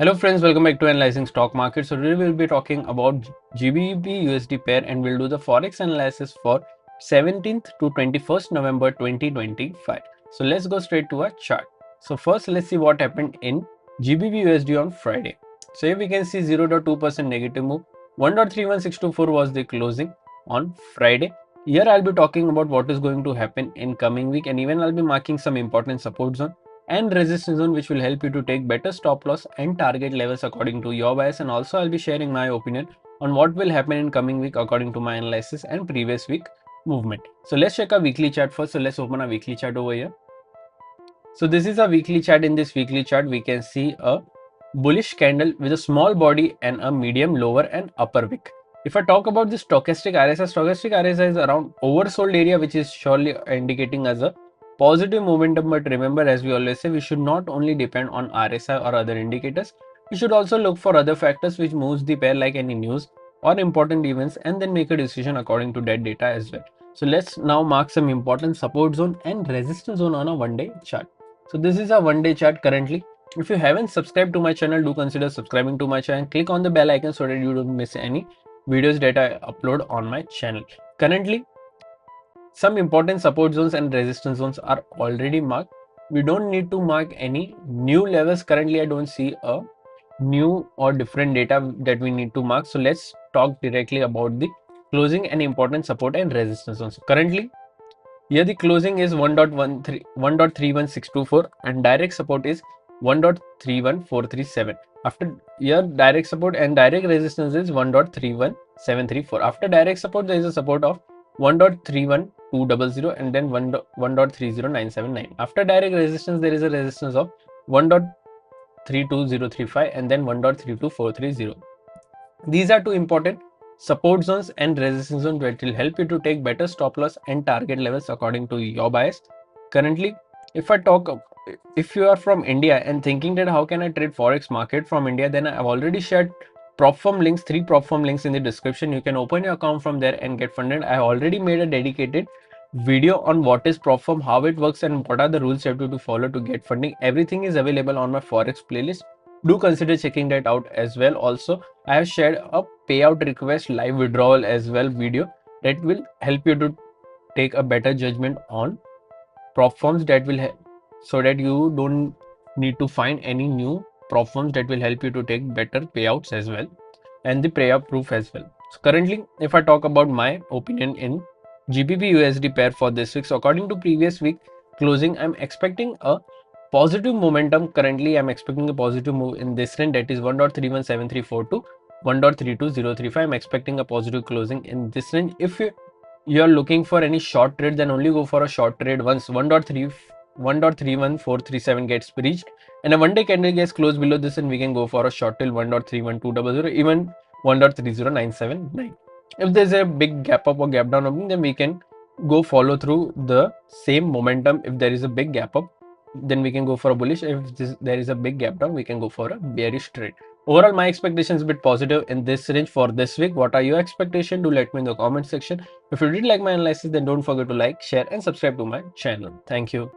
Hello friends, welcome back to Analyzing Stock Market. So today we'll be talking about GBP USD pair and we'll do the Forex analysis for 17th to 21st November 2025. So let's go straight to our chart. So first let's see what happened in GBP USD on Friday. So here we can see 0.2% negative move. 1.31624 was the closing on Friday. Here I'll be talking about what is going to happen in coming week and even I'll be marking some important support zone and resistance zone which will help you to take better stop loss and target levels according to your bias, and also I'll be sharing my opinion on what will happen in coming week according to my analysis and previous week movement. So let's check a weekly chart first. So let's open a weekly chart over here. So this is a weekly chart. In this weekly chart we can see a bullish candle with a small body and a medium lower and upper wick. If I talk about the stochastic RSI is around oversold area, which is surely indicating as a positive momentum. But remember, as we always say, we should not only depend on RSI or other indicators. We should also look for other factors which moves the pair, like any news or important events, and then make a decision according to that data as well. So let's now mark some important support zone and resistance zone on a one-day chart. So this is a one-day chart currently. If you haven't subscribed to my channel, do consider subscribing to my channel. Click on the bell icon so that you don't miss any videos that I upload on my channel. Currently, some important support zones and resistance zones are already marked. We don't need to mark any new levels. Currently, I don't see a new or different data that we need to mark. So let's talk directly about the closing and important support and resistance zones. Currently, here the closing is 1.31624 and direct support is 1.31437. After here direct support and direct resistance is 1.31734. After direct support there is a support of 1.31200 and then 1.30979. After direct resistance there is a resistance of 1.32035 and then 1.32430. These are two important support zones and resistance zones that will help you to take better stop loss and target levels according to your bias. Currently, if you are from India and thinking that how can I trade forex market from India, then I've already shared prop firm links, 3 prop firm links in the description. You can open your account from there and get funded. I already made a dedicated video on what is prop firm, how it works, and what are the rules you have to follow to get funding. Everything is available on my forex playlist. Do consider checking that out as well. Also, I have shared a payout request live withdrawal as well video that will help you to take a better judgment on prop firms that will help, so that you don't need to find any new prop firms that will help you to take better payouts as well and the payout proof as well. So currently, if I talk about my opinion in GBP USD pair for this week, so according to previous week closing, I'm expecting a positive momentum. Currently, I'm expecting a positive move in this range, that is 1.317342 to 1.32035. I'm expecting a positive closing in this range. If you're looking for any short trade, then only go for a short trade once 1.31437 gets breached and a one-day candle gets closed below this, and we can go for a short till 1.31200, even 1.30979. If there's a big gap up or gap down opening, then we can go follow through the same momentum. If there is a big gap up, then we can go for a bullish. If there is a big gap down, we can go for a bearish trade. Overall, my expectations a bit positive in this range for this week. What are your expectations? Do let me in the comment section. If you did like my analysis, then don't forget to like, share and subscribe to my channel. Thank you.